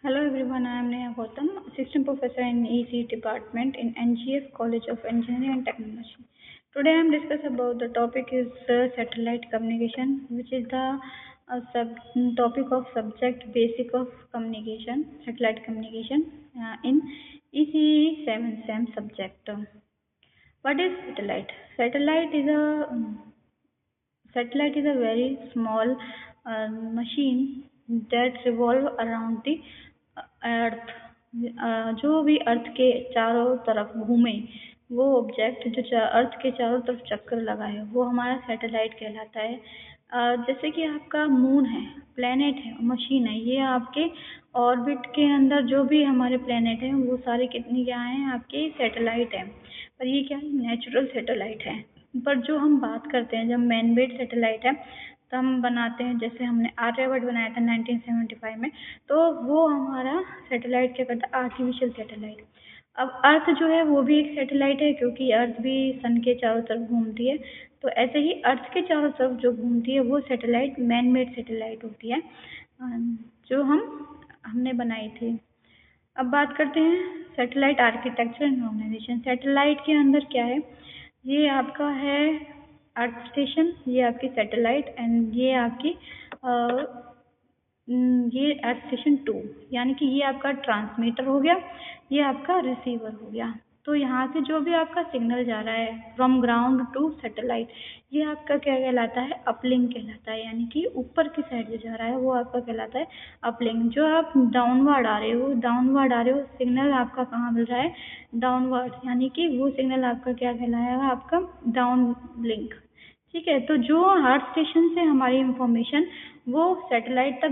Hello everyone, I am Neha Gautam, Assistant Professor in EC Department in NGF College of Engineering and Technology. Today I am discussing about the topic is satellite communication, which is the topic of subject basic of communication, satellite communication in ECE 7 SEM subject. What is satellite? Satellite is a very small machine that revolve around the अर्थ जो भी अर्थ के चारों तरफ घूमे वो object जो अर्थ के चारों तरफ चक्कर लगाए वो हमारा सैटेलाइट कहलाता है। जैसे कि आपका मून है, प्लेनेट है, मशीन है, ये आपके ऑर्बिट के अंदर जो भी हमारे प्लेनेट हैं वो सारे कितनी क्या हैं आपके सैटेलाइट हैं, पर ये क्या है नेचुरल सैटेलाइट है। पर जो हम बात करते हैं जब मैन मेड सैटेलाइट है तो हम बनाते हैं, जैसे हमने आर्यभट्ट बनाया था 1975 में, तो वो हमारा सैटेलाइट क्या करता है आर्टिफिशियल सैटेलाइट। अब अर्थ जो है वो भी एक सैटेलाइट है क्योंकि अर्थ भी सन के चारों तरफ घूमती है, तो ऐसे ही अर्थ के चारों तरफ जो घूमती है वो सैटेलाइट मैन मेड सैटेलाइट होती है जो हमने बनाई थी। अब बात करते हैं satellite architecture and organisation. Satellite के अंदर क्या है, ये आपका है अर्थ स्टेशन, ये आपकी सैटेलाइट एंड ये आपकी ये अर्थ स्टेशन 2, यानी कि ये आपका ट्रांसमीटर हो गया, ये आपका रिसीवर हो गया। तो यहाँ से जो भी आपका सिग्नल जा रहा है फ्रॉम ग्राउंड टू सैटेलाइट, ये आपका क्या कहलाता है अपलिंक कहलाता है, यानी कि ऊपर की साइड जो जा रहा है वो आपका कहलाता है अपलिंक। जो आप डाउनवर्ड आ रहे हो सिग्नल आपका कहाँ मिल रहा है डाउनवर्ड, यानी कि वो सिग्नल आपका क्या कहलाएगा आपका डाउन लिंक। ठीक है, तो जो अर्थ स्टेशन से हमारी इंफॉर्मेशन वो सैटेलाइट तक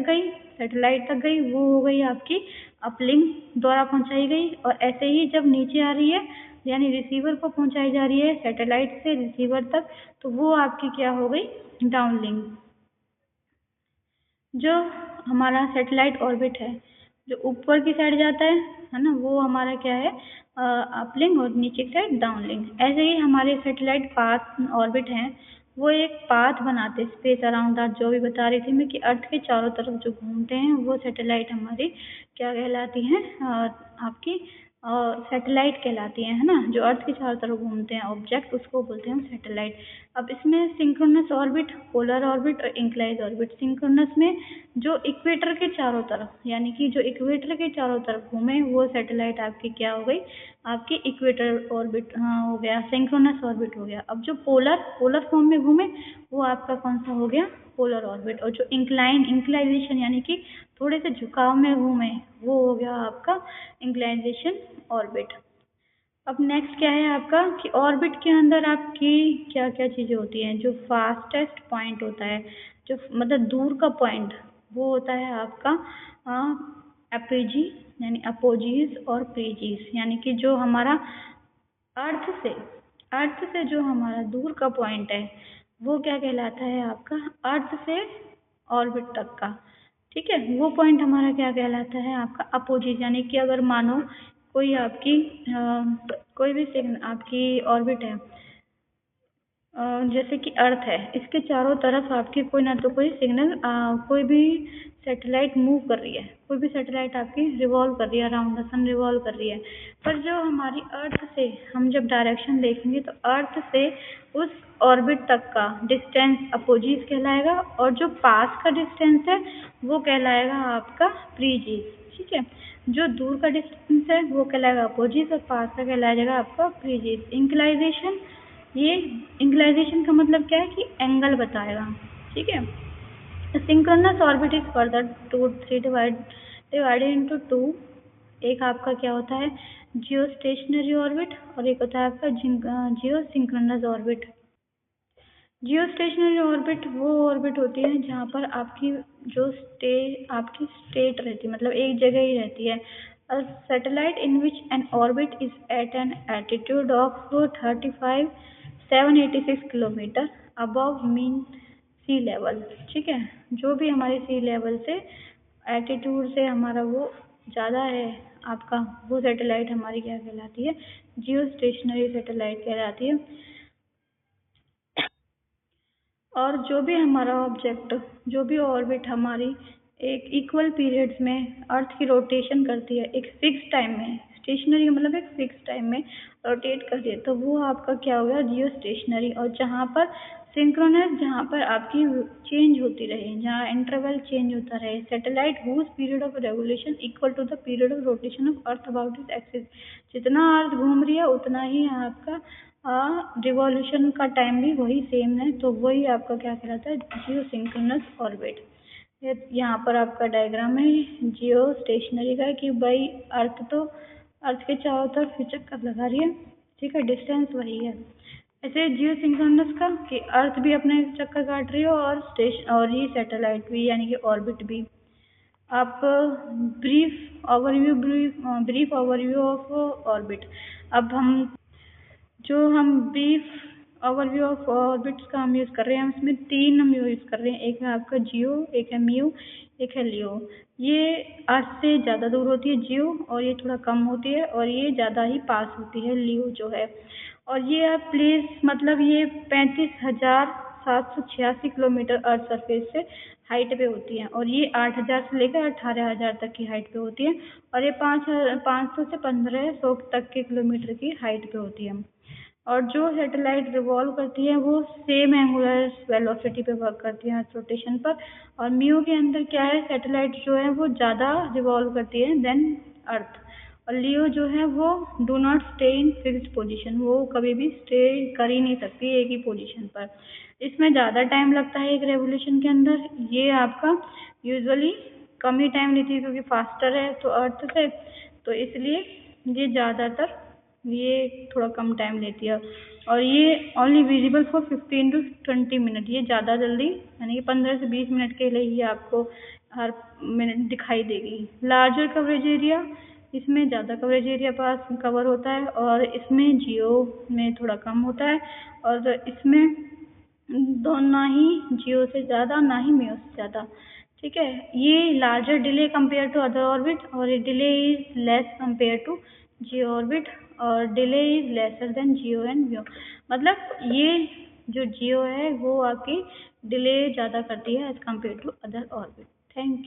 गई वो हो गई आपकी अपलिंक द्वारा पहुंचाई गई, और ऐसे ही जब नीचे आ रही है यानी रिसीवर को पहुंचाई जा रही है सैटेलाइट से रिसीवर तक, तो वो आपकी क्या हो गई डाउनलिंक। जो हमारा सैटेलाइट ऑर्बिट है जो ऊपर की साइड जाता है ना, वो हमारा क्या है अपलिंक, और नीचे की साइड डाउनलिंक। ऐसे ही हमारे सैटेलाइट पाथ ऑर्बिट हैं, वो एक पाथ बनाते स्पेस अराउंड अर्थ, जो भी बता रही थी मैं कि अर्थ के चारों तरफ जो घूमते हैं वो सैटेलाइट हमारी क्या कहलाती हैं आपकी सैटेलाइट कहलाती है ना, जो अर्थ के चारों तरफ घूमते हैं ऑब्जेक्ट उसको बोलते हैं सैटेलाइट। अब इसमें सिंक्रोनस ऑर्बिट, पोलर ऑर्बिट और इंक्लाइज ऑर्बिट। सिंक्रोनस में जो इक्वेटर के चारों तरफ, यानी कि जो इक्वेटर के चारों तरफ घूमे वो सैटेलाइट आपकी क्या हो गई आपकी इक्वेटर ऑर्बिट हो गया, सिंक्रोनस ऑर्बिट हो गया। अब जो पोलर फॉर्म में घूमे वो आपका कौन सा हो गया पोलर ऑर्बिट, और जो इंक्लाइजेशन यानी कि थोड़े से झुकाव में घूमे वो हो गया आपका इंक्लाइजेशन ऑर्बिट। अब नेक्स्ट क्या है आपका कि ऑर्बिट के अंदर आपकी क्या क्या चीज़ें होती हैं। जो फास्टेस्ट पॉइंट होता है, जो मतलब दूर का पॉइंट, वो होता है आपका एपीजी यानी अपोजीज और प्रीजीज, यानी कि जो हमारा अर्थ से जो हमारा दूर का पॉइंट है वो क्या कहलाता है आपका अर्थ से ऑर्बिट तक का। ठीक है, वो पॉइंट हमारा क्या कहलाता है आपका अपोजिट, यानी कि अगर मानो कोई आपकी कोई भी आपकी ऑर्बिट है, जैसे कि अर्थ है, इसके चारों तरफ आपकी कोई ना तो कोई सिग्नल कोई भी सैटेलाइट मूव कर रही है, कोई भी सैटेलाइट आपकी रिवॉल्व कर रही है अराउंड द सन रिवॉल्व कर रही है। पर जो हमारी अर्थ से हम जब डायरेक्शन देखेंगे तो अर्थ से उस ऑर्बिट तक का डिस्टेंस अपोजीज कहलाएगा, और जो पास का डिस्टेंस है वो कहलाएगा आपका प्रीजीज। ठीक है, जो दूर का डिस्टेंस है वो कहलाएगा अपोजीज और पास का कहलाएगा आपका प्रीजीज। इंक्लाइजेशन, ये इंक्लाइजेशन का मतलब क्या है कि एंगल बताएगा। ठीक है, synchronous orbit is further to three divided into two. एक आपका क्या होता है जियो स्टेशनरी ऑर्बिट और एक होता है आपका geosynchronous orbit. Geostationary orbit वो ऑर्बिट होती है जहाँ पर आपकी जो आपकी स्टेट रहती है, मतलब एक जगह ही रहती है। A satellite in which an orbit is at an altitude of 786 kilometre above mean sea level। ठीक है, जो भी हमारे सी लेवल से एल्टीट्यूड से हमारा वो ज़्यादा है आपका, वो सैटेलाइट हमारी क्या कहलाती है जियो स्टेशनरी सैटेलाइट कहलाती है। और जो भी हमारा ऑब्जेक्ट, जो भी ऑर्बिट हमारी एक इक्वल पीरियड्स में अर्थ की रोटेशन करती है एक फिक्स टाइम में, स्टेशनरी मतलब एक फिक्स टाइम में रोटेट कर रही है, तो वो आपका क्या हो गया, जियो स्टेशनरी। और जहाँ पर सिंक्रोनस, जहाँ पर आपकी चेंज होती रहे, जहाँ इंटरवल चेंज होता रहे। Satellite whose period of revolution equal to the period of rotation of earth about its axis. जितना अर्थ घूम रही है उतना ही आपका रिवॉल्यूशन का टाइम भी वही सेम है, तो वही आपका क्या कहलाता है, जियो सिंक्रोनस ऑर्बिट। यहाँ पर आपका डायग्राम है जियो स्टेशनरी का, कि भाई अर्थ के चारों तरफ चक्कर लगा रही है, ठीक है, डिस्टेंस वही है। ऐसे जियो सिंक्रोनस का कि अर्थ भी अपने चक्कर काट रही हो और ये सैटेलाइट भी, यानी कि ऑर्बिट भी। आप ब्रीफ ओवरव्यू ऑफ ऑर्बिट। अब हम ब्रीफ ओवरव्यू ऑफ ऑर्बिट्स का हम यूज़ कर रहे हैं, हम इसमें 3 हम यूज़ कर रहे हैं। एक है आपका जियो, एक है म्यू, एक है लियो। ये अर्थ से ज़्यादा दूर होती है जियो, और ये थोड़ा कम होती है, और ये ज़्यादा ही पास होती है लियो जो है। और ये प्लेस मतलब ये 35,786 किलोमीटर अर्थ सरफेस से हाइट पे होती है, और ये 8,000 से लेकर 18,000 तक की हाइट पे होती है, और ये 500 से 1,500 तक के किलोमीटर की हाइट पे होती है। और जो सैटेलाइट रिवॉल्व करती है वो सेम एंगुलर वेलोसिटी पे वर्क करती है अर्थ रोटेशन पर। और म्यू के अंदर क्या है, सैटेलाइट जो है वो ज़्यादा रिवॉल्व करती है देन अर्थ। और लियो जो है वो do not stay in fixed position, वो कभी भी स्टे कर ही नहीं सकती एक ही पोजीशन पर। इसमें ज़्यादा टाइम लगता है एक रेवोल्यूशन के अंदर। ये आपका यूजुअली कम ही टाइम लेती है क्योंकि फास्टर है तो अर्थ से, तो इसलिए ये ज़्यादातर ये थोड़ा कम टाइम लेती है। और ये only visible for 15 to 20 minute, ये ज़्यादा जल्दी यानी कि 15 से 20 मिनट के लिए ही आपको हर मिनट दिखाई देगी। लार्जर कवरेज एरिया, इसमें ज़्यादा कवरेज एरिया पास कवर होता है, और इसमें जियो में थोड़ा कम होता है, और इसमें ना ही जियो से ज़्यादा ना ही म्यू से ज़्यादा, ठीक है। ये larger delay compare to other orbit, और ये delay is less compare to geo orbit, और delay is lesser than geo and mu. मतलब ये जो जियो है वो आपकी डिले ज़्यादा करती है as compare to other orbit. Thank you.